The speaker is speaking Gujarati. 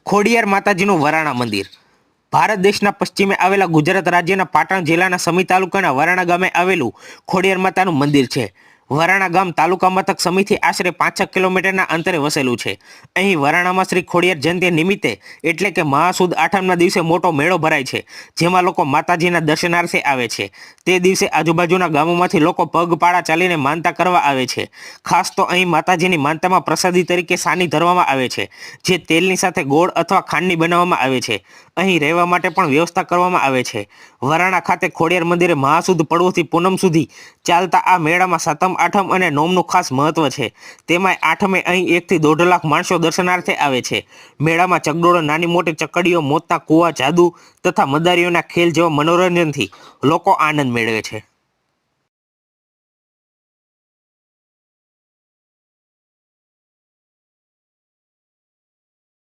ખોડિયાર માતાજીનું વરાણા મંદિર ભારત દેશના પશ્ચિમે આવેલા ગુજરાત રાજ્યના પાટણ જિલ્લાના સમી તાલુકાના વરાણા ગામે આવેલું ખોડિયાર માતાનું મંદિર છે. વરાણા ગામ તાલુકા મથક સમીથી આશરે 5-6 કિલોમીટરના અંતરે વસેલું છે. અહીં વરાણામાં શ્રી ખોડિયાર જયંતિ નિમિત્તે એટલે કે મહાસુદ આઠમના દિવસે મોટો મેળો ભરાય છે, જેમાં લોકો માતાજીના દર્શનાર્થે આવે છે. તે દિવસે આજુબાજુના ગામોમાંથી લોકો પગપાળા ચાલીને માનતા કરવા આવે છે. ખાસ તો અહીં માતાજીની માનતામાં પ્રસાદી તરીકે સાની ધરવામાં આવે છે, જે તેલની સાથે ગોળ અથવા ખાંડની બનાવવામાં આવે છે. અહીં રહેવા માટે પણ વ્યવસ્થા કરવામાં આવે છે. વરાણા ખાતે ખોડિયાર મંદિરે મહાસુદ પડવોથી પૂનમ સુધી ચાલતા આ મેળામાં સાતમ આઠમ અને નોમનું ખાસ મહત્વ છે. તેમાંય આઠમે અહીં 1 થી 1.5 લાખ માણસો દર્શનાર્થે આવે છે. મેળામાં ચકડોળો, નાની મોટી ચકડીઓ, મોતના કૂવા, જાદુ તથા મદારીઓના ખેલ જેવા મનોરંજનથી લોકો આનંદ મેળવે છે.